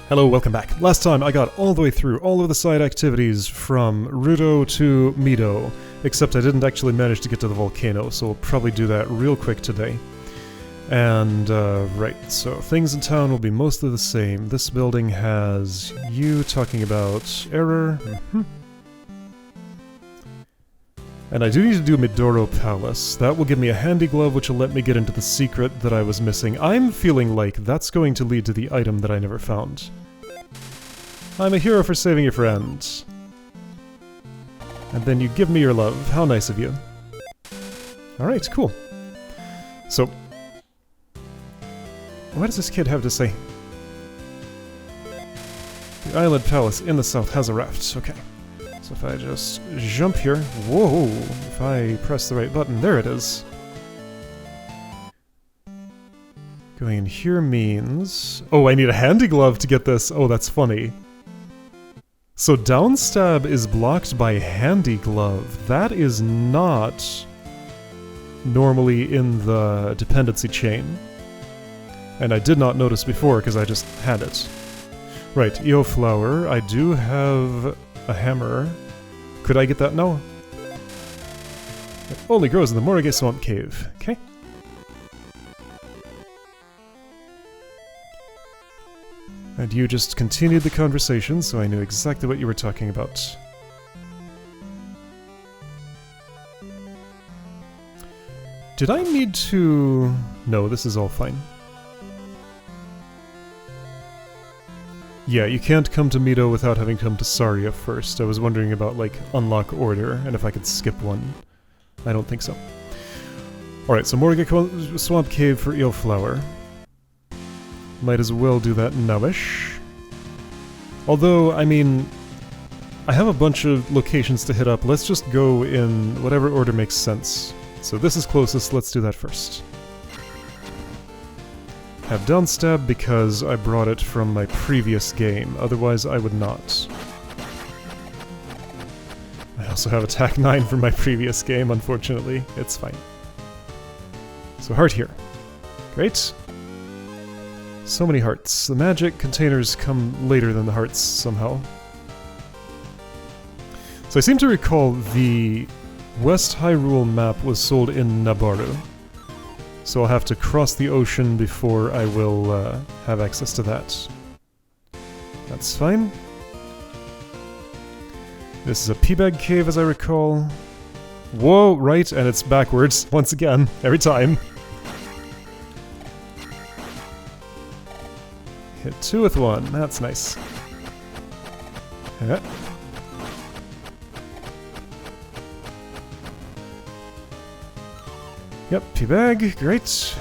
Hello, welcome back. Last time I got all the way through all of the side activities from Rudo to Mido, except I didn't actually manage to get to the volcano, so we'll probably do that real quick today. And, right, so things in town will be mostly the same. This building has you talking about error. And I do need to do Midoro Palace. That will give me a handy glove which will let me get into the secret that I was missing. I'm feeling like that's going to lead to the item that I never found. I'm a hero for saving your friend. And then you give me your love. How nice of you. Alright, cool. So, what does this kid have to say? The island palace in the south has a raft. Okay. So if I just jump here... Whoa! If I press the right button, there it is. Going in here means... Oh, I need a handy glove to get this. Oh, that's funny. So downstab is blocked by handy glove. That is not normally in the dependency chain. And I did not notice before because I just had it. Right, EO flower. I do have a hammer. Could I get that? No. It only grows in the Morage Swamp Cave. Okay. And you just continued the conversation, so I knew exactly what you were talking about. Did I need to... No, this is all fine. Yeah, you can't come to Mido without having come to ZALiA first. I was wondering about, like, unlock order, and if I could skip one. I don't think so. Alright, so Morage Swamp Cave for Eel Flower. Might as well do that nowish. Although, I mean, I have a bunch of locations to hit up. Let's just go in whatever order makes sense. So this is closest, let's do that first. Have downstab because I brought it from my previous game, otherwise I would not. I also have attack 9 from my previous game, unfortunately. It's fine. So heart here. Great. So many hearts. The magic containers come later than the hearts, somehow. So I seem to recall the West Hyrule map was sold in Nabaru. So I'll have to cross the ocean before I will have access to that. That's fine. This is a Peabag Cave, as I recall. Whoa, right, and it's backwards, once again, every time. Hit 2 with 1, that's nice. Yeah. Yep, P-Bag, great.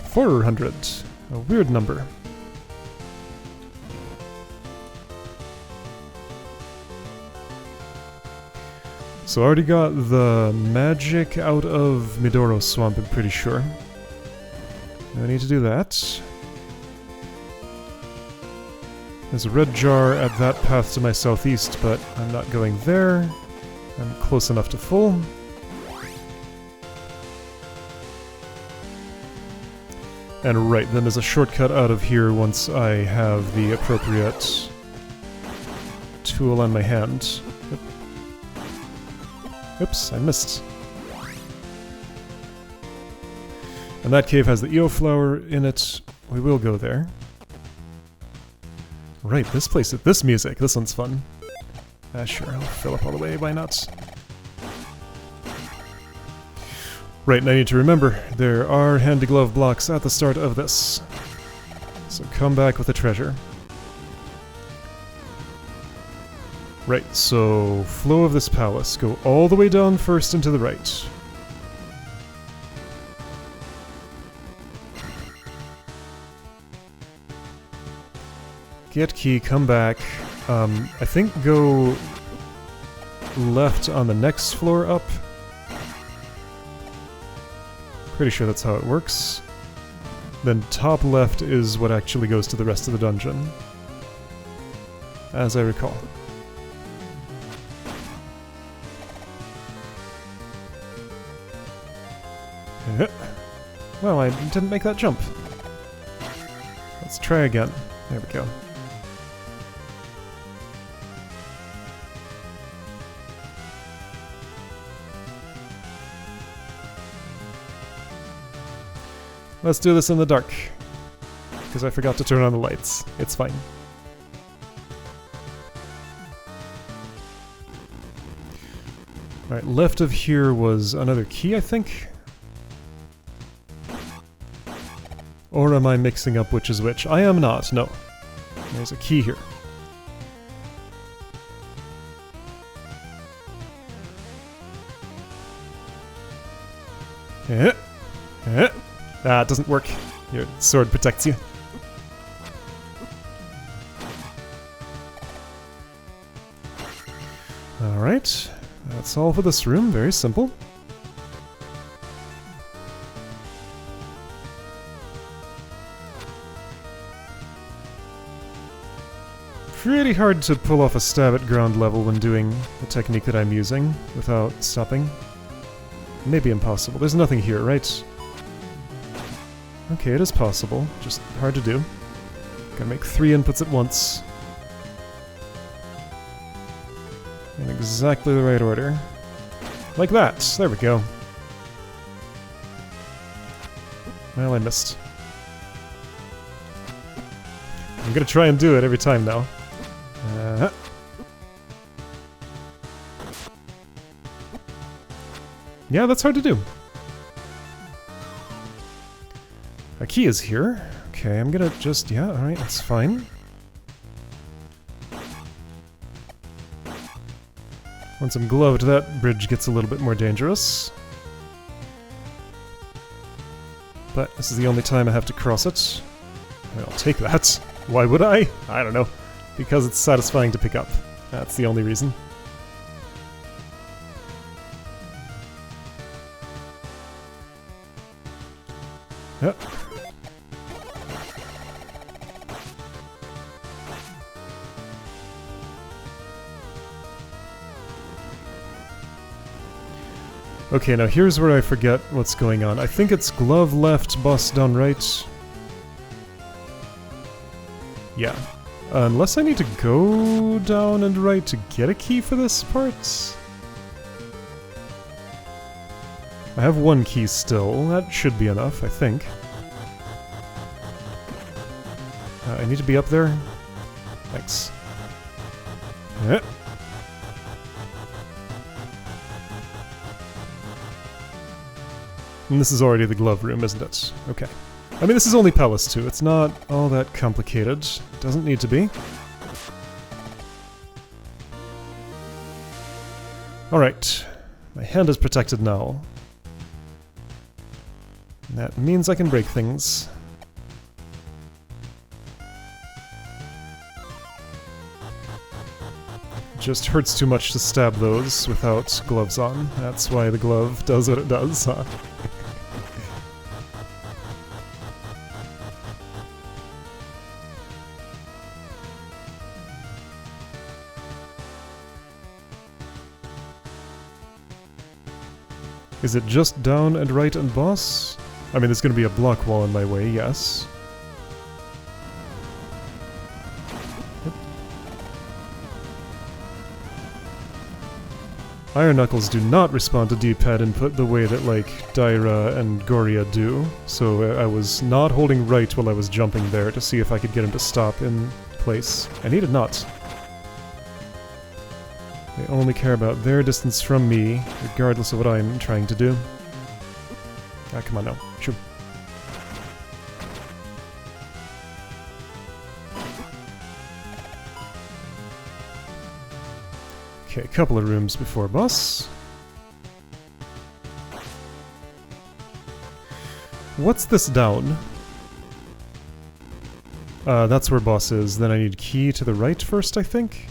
400, a weird number. So I already got the magic out of Midoro Swamp, I'm pretty sure. No need to do that. There's a red jar at that path to my southeast, but I'm not going there. I'm close enough to full. And right, then there's a shortcut out of here once I have the appropriate tool on my hand. Oops, I missed. And that cave has the EO flower in it. We will go there. Right, this place, this music, this one's fun. Sure, I'll fill up all the way, why not? Right, and I need to remember, there are handy glove blocks at the start of this. So come back with the treasure. Right, so flow of this palace. Go all the way down first and to the right. Get key, come back. I think go left on the next floor up. Pretty sure that's how it works. Then top left is what actually goes to the rest of the dungeon. As I recall. Well, I didn't make that jump. Let's try again. There we go. Let's do this in the dark. Because I forgot to turn on the lights. It's fine. Alright, left of here was another key, I think? Or am I mixing up which is which? I am not, no. There's a key here. Ah, it doesn't work. Your sword protects you. Alright, that's all for this room. Very simple. Pretty hard to pull off a stab at ground level when doing the technique that I'm using without stopping. Maybe impossible. There's nothing here, right? Okay, it is possible. Just hard to do. Gotta make 3 inputs at once. In exactly the right order. Like that! There we go. Well, I missed. I'm gonna try and do it every time now. Yeah, that's hard to do. A key is here. Okay, I'm gonna just... yeah, alright, that's fine. Once I'm gloved, that bridge gets a little bit more dangerous. But this is the only time I have to cross it. I'll take that. Why would I? I don't know. Because it's satisfying to pick up. That's the only reason. Yep. Okay, now here's where I forget what's going on. I think it's glove left, boss down right. Yeah. Unless I need to go down and right to get a key for this part? I have 1 key still. That should be enough, I think. I need to be up there. Thanks. And this is already the glove room, isn't it? Okay. I mean, this is only Palace 2. It's not all that complicated. Doesn't need to be. Alright. My hand is protected now. And that means I can break things. Just hurts too much to stab those without gloves on. That's why the glove does what it does, huh? Is it just down and right and boss? I mean, there's gonna be a block wall in my way, yes. Yep. Iron Knuckles do not respond to D-pad input the way that, like, Daira and Goria do, so I was not holding right while I was jumping there to see if I could get him to stop in place. And he did not. They only care about their distance from me, regardless of what I'm trying to do. Ah, come on now. Sure. Okay, a couple of rooms before boss. What's this down? That's where boss is. Then I need key to the right first, I think?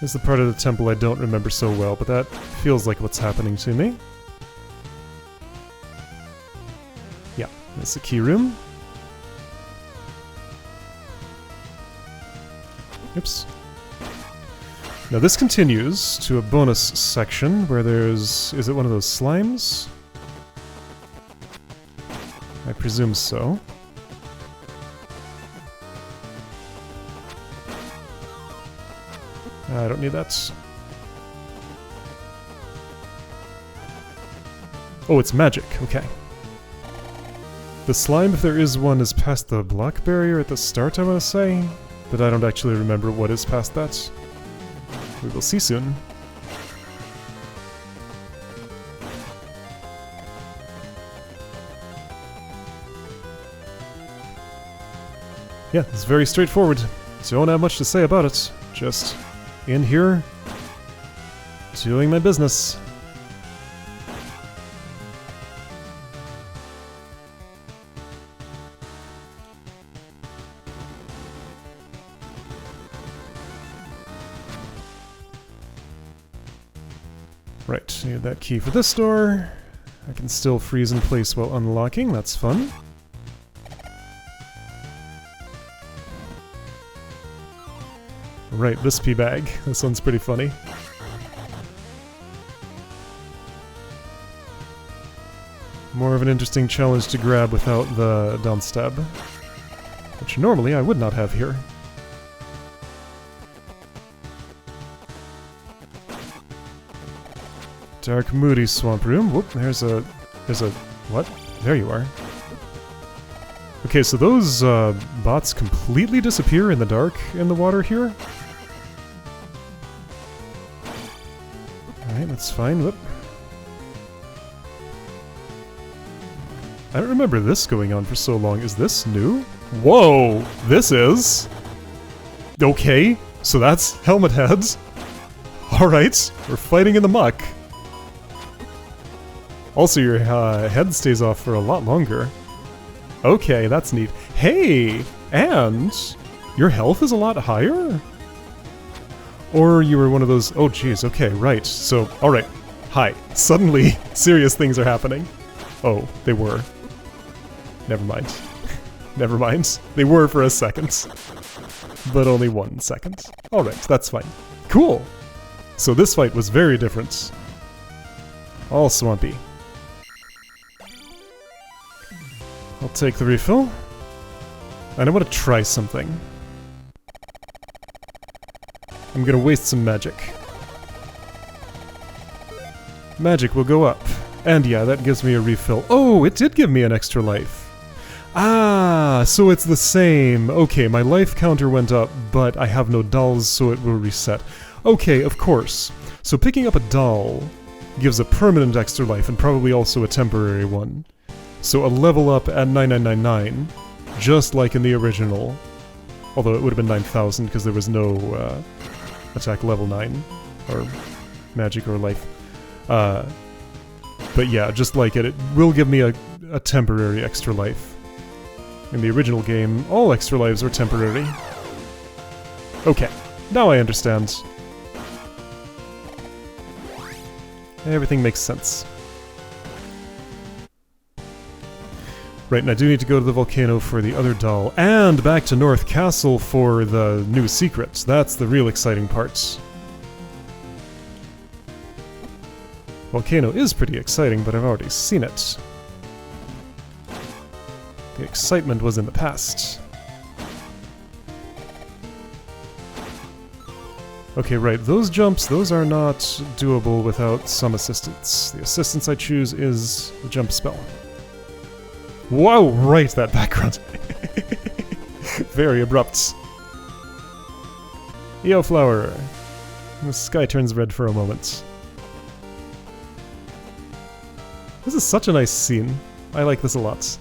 This is the part of the temple I don't remember so well, but that feels like what's happening to me. Yeah, that's the key room. Oops. Now this continues to a bonus section where there's... is it one of those slimes? I presume so. I don't need that. Oh, it's magic. Okay. The slime, if there is one, is past the block barrier at the start, I want to say. But I don't actually remember what is past that. We will see soon. Yeah, it's very straightforward. Don't have much to say about it. Just in here, doing my business. Right, need that key for this door. I can still freeze in place while unlocking, that's fun. Right, this pea bag. This one's pretty funny. More of an interesting challenge to grab without the down stab, which normally I would not have here. Dark, moody swamp room. Whoop, there's a... what? There you are. Okay, so those bots completely disappear in the dark in the water here. Alright, that's fine. Whoop. I don't remember this going on for so long. Is this new? Whoa! This is... Okay, so that's helmet heads. Alright, we're fighting in the muck. Also, your head stays off for a lot longer. Okay, that's neat. Hey! And your health is a lot higher? Or you were one of those... Oh, jeez, okay, right. So, alright. Hi. Suddenly, serious things are happening. Oh, they were. Never mind. Never mind. They were for a second. But only 1 second. Alright, that's fine. Cool! So this fight was very different. All swampy. I'll take the refill. And I want to try something. I'm gonna waste some magic. Magic will go up. And yeah, that gives me a refill. Oh, it did give me an extra life. Ah, so it's the same. Okay, my life counter went up, but I have no dolls, so it will reset. Okay, of course. So picking up a doll gives a permanent extra life, and probably also a temporary one. So a level up at 9999, just like in the original. Although it would have been 9000 because there was no attack level 9, or magic or life. But yeah, just like it will give me a temporary extra life. In the original game, all extra lives were temporary. Okay, now I understand. Everything makes sense. Right, and I do need to go to the volcano for the other doll, and back to North Castle for the new secrets. That's the real exciting part. Volcano is pretty exciting, but I've already seen it. The excitement was in the past. Okay, right, those jumps, those are not doable without some assistance. The assistance I choose is the jump spell. Whoa, right, that background. Very abrupt. Yo, flower. The sky turns red for a moment. This is such a nice scene. I like this a lot.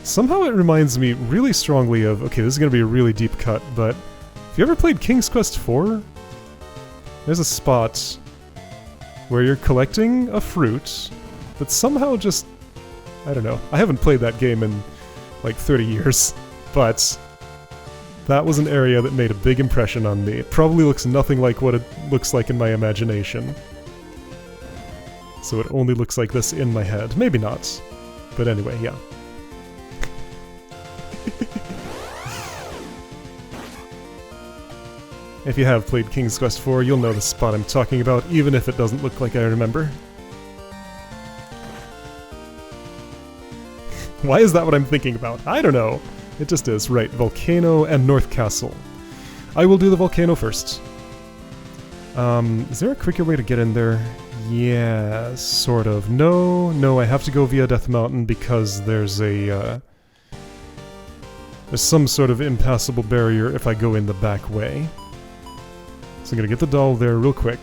Somehow it reminds me really strongly of... Okay, this is going to be a really deep cut, but... Have you ever played King's Quest IV? There's a spot where you're collecting a fruit that somehow just... I don't know. I haven't played that game in like 30 years, but that was an area that made a big impression on me. It probably looks nothing like what it looks like in my imagination. So it only looks like this in my head. Maybe not. But anyway, yeah. If you have played King's Quest IV, you'll know the spot I'm talking about, even if it doesn't look like I remember. Why is that what I'm thinking about? I don't know. It just is. Right, Volcano and North Castle. I will do the Volcano first. Is there a quicker way to get in there? Yeah, sort of. No, I have to go via Death Mountain because there's a, there's some sort of impassable barrier if I go in the back way. So I'm gonna get the doll there real quick.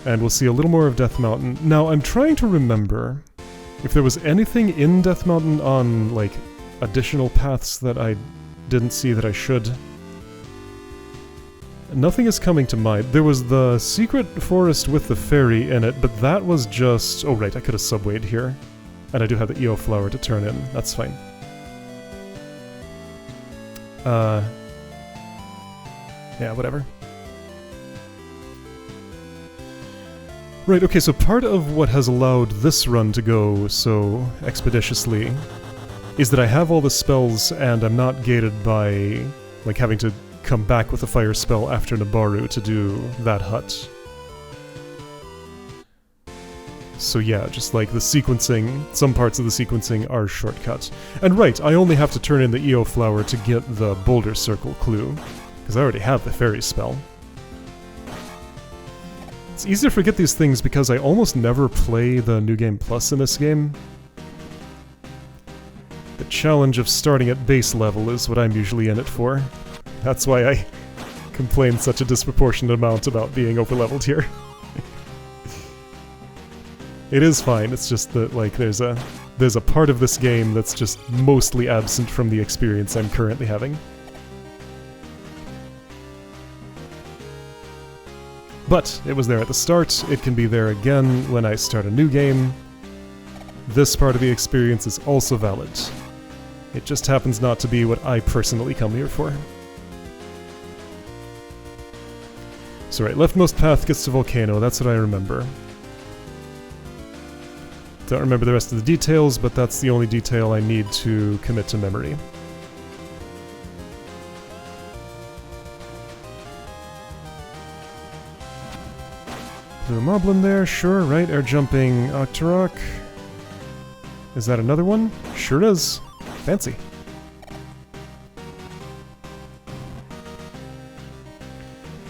And we'll see a little more of Death Mountain. Now, I'm trying to remember if there was anything in Death Mountain on, like, additional paths that I didn't see that I should. Nothing is coming to mind. There was the secret forest with the fairy in it, but that was just... Oh, right, I could have subwayed here. And I do have the EO flower to turn in. That's fine. Yeah, whatever. Right, okay, so part of what has allowed this run to go so expeditiously is that I have all the spells and I'm not gated by, like, having to come back with a fire spell after Nabaru to do that hut. So yeah, just like the sequencing, some parts of the sequencing are shortcuts. And right, I only have to turn in the EO flower to get the boulder circle clue, because I already have the fairy spell. It's easy to forget these things because I almost never play the New Game Plus in this game. The challenge of starting at base level is what I'm usually in it for. That's why I complain such a disproportionate amount about being overleveled here. It is fine, it's just that, like, there's a part of this game that's just mostly absent from the experience I'm currently having. But it was there at the start, it can be there again when I start a new game. This part of the experience is also valid. It just happens not to be what I personally come here for. So right, leftmost path gets to Volcano, that's what I remember. Don't remember the rest of the details, but that's the only detail I need to commit to memory. Blue Moblin there, sure, right, air jumping Octorok. Is that another one? Sure is. Fancy.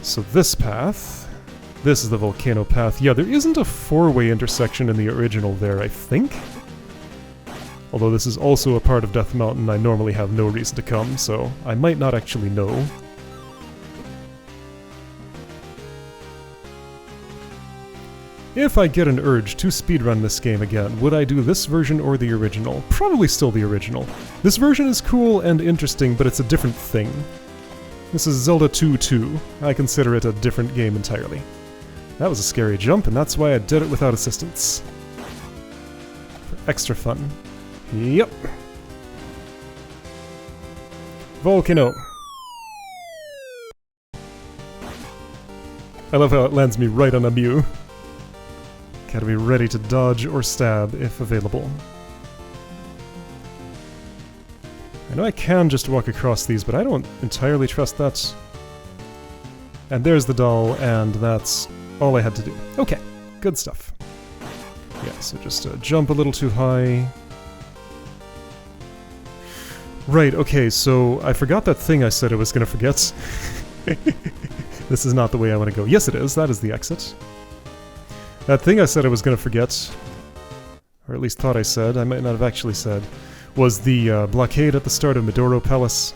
So this path, this is the Volcano path. Yeah, there isn't a four-way intersection in the original there, I think. Although this is also a part of Death Mountain, I normally have no reason to come, so I might not actually know. If I get an urge to speedrun this game again, would I do this version or the original? Probably still the original. This version is cool and interesting, but it's a different thing. This is Zelda 2-2. I consider it a different game entirely. That was a scary jump, and that's why I did it without assistance. For extra fun. Yep. Volcano. I love how it lands me right on a Mew. Gotta be ready to dodge or stab if available. I know I can just walk across these, but I don't entirely trust that. And there's the doll, and that's all I had to do. Okay, good stuff. Yeah, so just jump a little too high. Right, okay, so I forgot that thing I said I was gonna forget. This is not the way I want to go. Yes, it is. That is the exit. That thing I said I was going to forget, or at least thought I said, I might not have actually said, was the blockade at the start of Midoro Palace.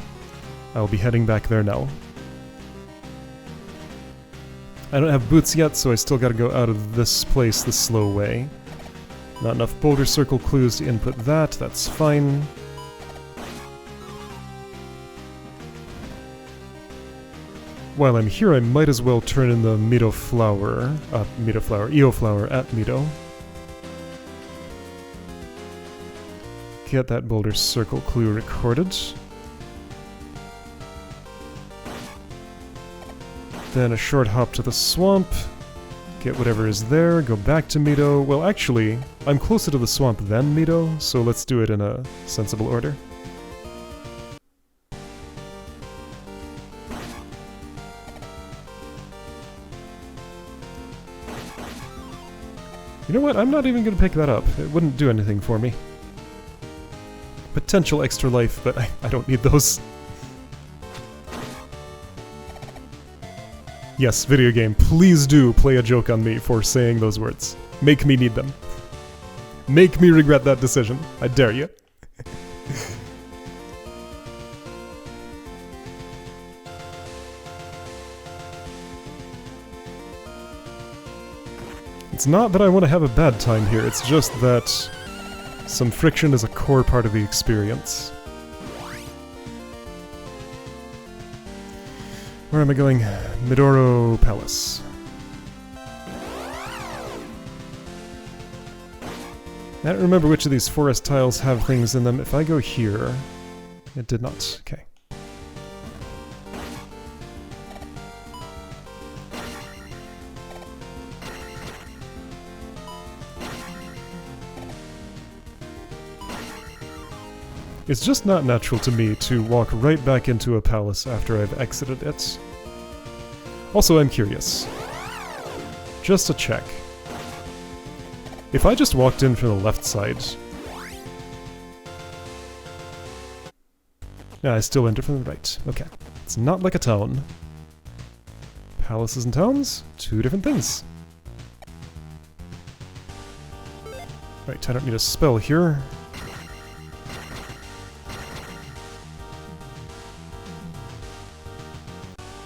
I'll be heading back there now. I don't have boots yet, so I still gotta go out of this place the slow way. Not enough boulder circle clues to input that, that's fine. While I'm here, I might as well turn in the EO flower at Mido. Get that boulder circle clue recorded. Then a short hop to the swamp. Get whatever is there, go back to Mido. Well, actually, I'm closer to the swamp than Mido, so let's do it in a sensible order. You know what? I'm not even going to pick that up. It wouldn't do anything for me. Potential extra life, but I don't need those. Yes, video game, please do play a joke on me for saying those words. Make me need them. Make me regret that decision. I dare you. It's not that I want to have a bad time here, it's just that some friction is a core part of the experience. Where am I going? Midoro Palace. I don't remember which of these forest tiles have things in them. If I go here... It did not. Okay. It's just not natural to me to walk right back into a palace after I've exited it. Also, I'm curious. Just to check. If I just walked in from the left side... Yeah, I still enter from the right. Okay. It's not like a town. Palaces and towns? Two different things. Right, I don't need a spell here.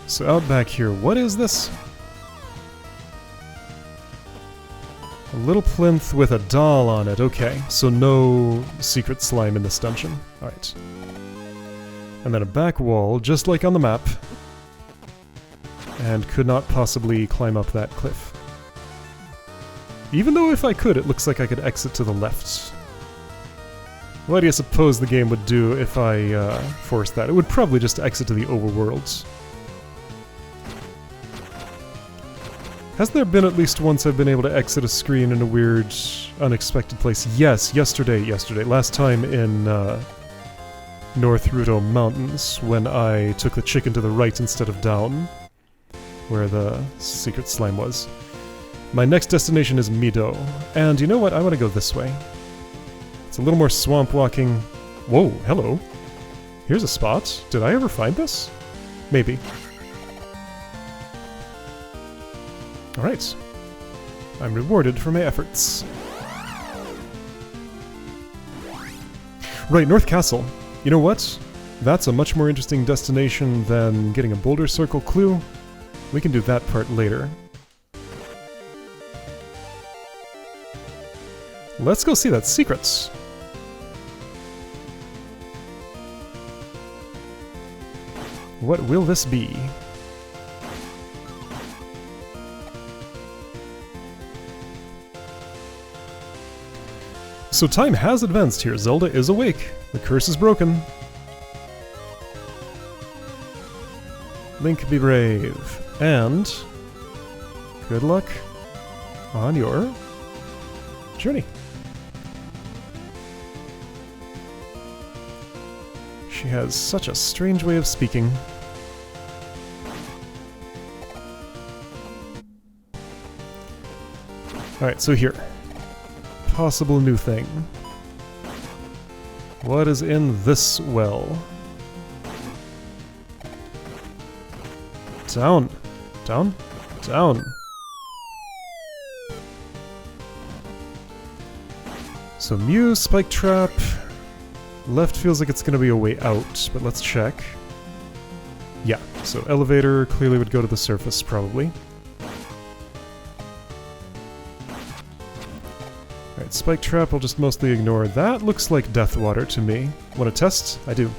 So out back here, what is this? A little plinth with a doll on it, okay. So no secret slime in this dungeon. Alright. And then a back wall, just like on the map. And could not possibly climb up that cliff. Even though if I could, it looks like I could exit to the left. What do you suppose the game would do if I forced that? It would probably just exit to the overworld. Has there been at least once I've been able to exit a screen in a weird, unexpected place? Yes, yesterday. Last time in North Ruto Mountains, when I took the chicken to the right instead of down, where the secret slime was. My next destination is Mido, and you know what? I want to go this way. It's a little more swamp walking. Whoa, hello. Here's a spot. Did I ever find this? Maybe. Alright. I'm rewarded for my efforts. Right, North Castle. You know what? That's a much more interesting destination than getting a Boulder Circle clue. We can do that part later. Let's go see that secret. What will this be? So time has advanced here. Zelda is awake. The curse is broken. Link, be brave. And good luck on your journey. She has such a strange way of speaking. Alright, so here. Possible new thing. What is in this well? Down. Down. Down. So Mew, Spike Trap. Left feels like it's gonna be a way out, but let's check. Yeah, so elevator clearly would go to the surface, probably. Alright, Spike Trap I'll just mostly ignore. That looks like Death Water to me. Want to test? I do.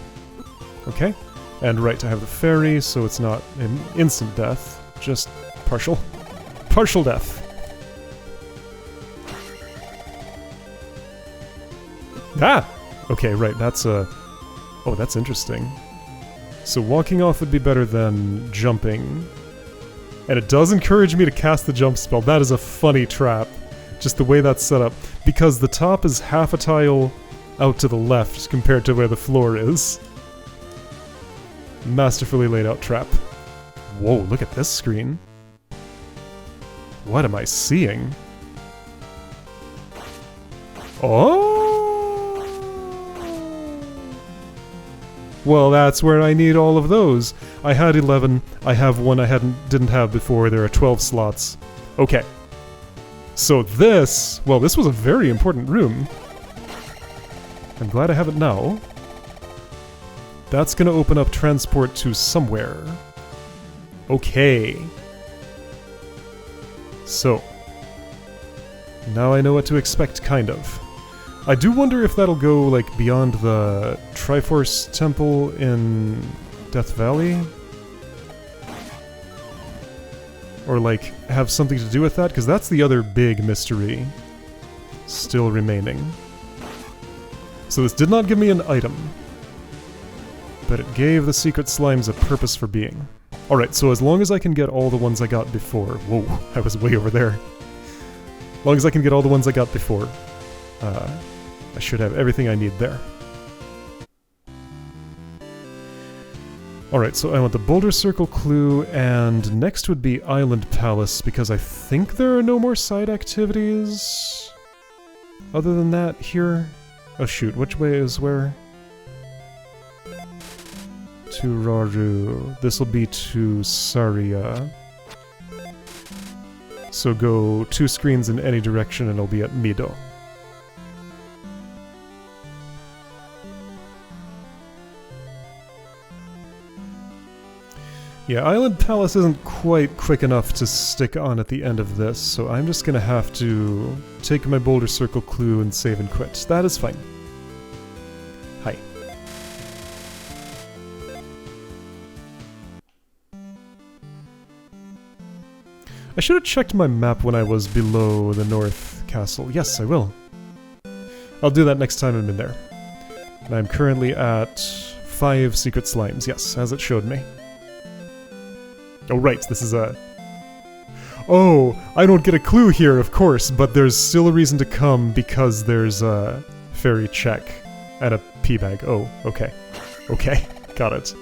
Okay. And right, I have the fairy, so it's not an instant death, just partial. Partial death. Ah! Okay, right, that's a... Oh, that's interesting. So walking off would be better than jumping. And it does encourage me to cast the jump spell. That is a funny trap. Just the way that's set up. Because the top is half a tile out to the left compared to where the floor is. Masterfully laid out trap. Whoa, look at this screen. What am I seeing? Oh! Well, that's where I need all of those. I had 11. I have one I didn't have before. There are 12 slots. Okay. So this... Well, this was a very important room. I'm glad I have it now. That's gonna open up transport to somewhere. Okay. So. Now I know what to expect, kind of. I do wonder if that'll go, like, beyond the Triforce Temple in Death Valley? Or, like, have something to do with that? Because that's the other big mystery still remaining. So this did not give me an item. But it gave the secret slimes a purpose for being. Alright, so as long as I can get all the ones I got before... Whoa, I was way over there. As long as I can get all the ones I got before, I should have everything I need there. Alright, so I want the Boulder Circle clue, and next would be Island Palace, because I think there are no more side activities other than that here. Oh shoot, which way is where? To Raru. This will be to ZALiA. So go 2 screens in any direction and it'll be at Mido. Yeah, Island Palace isn't quite quick enough to stick on at the end of this, so I'm just gonna have to take my Boulder Circle clue and save and quit. That is fine. Hi. I should have checked my map when I was below the North Castle. Yes, I will. I'll do that next time I'm in there. And I'm currently at 5 secret slimes, yes, as it showed me. Oh right, this is a... Oh, I don't get a clue here, of course, but there's still a reason to come because there's a fairy check and a pea bag. Oh, okay. Okay, got it.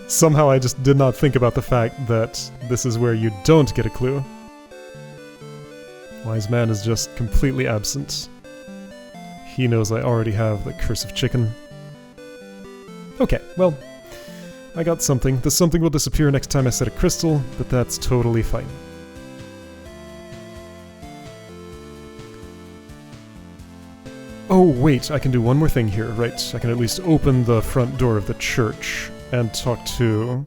Somehow I just did not think about the fact that this is where you don't get a clue. Wise man is just completely absent. He knows I already have the Curse of Chicken. Okay, well, I got something. The something will disappear next time I set a crystal, but that's totally fine. Oh wait, I can do one more thing here, right. I can at least open the front door of the church and talk to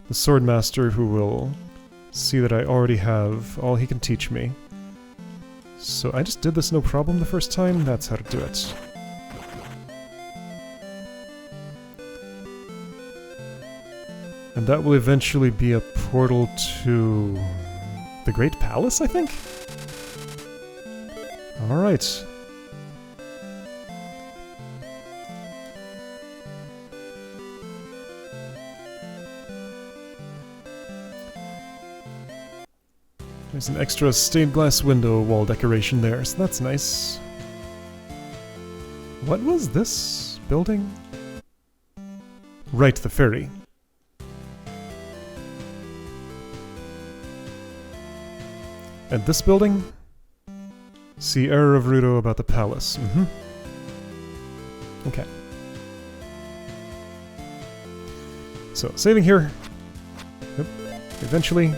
the Swordmaster, who will see that I already have all he can teach me. So I just did this no problem the first time, that's how to do it. And that will eventually be a portal to the Great Palace, I think? Alright. There's an extra stained glass window wall decoration there, so that's nice. What was this building? Right, the ferry. And this building? See error of Rudo about the palace. Okay. So, saving here. Yep. Eventually.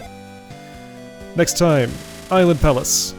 Next time, Island Palace.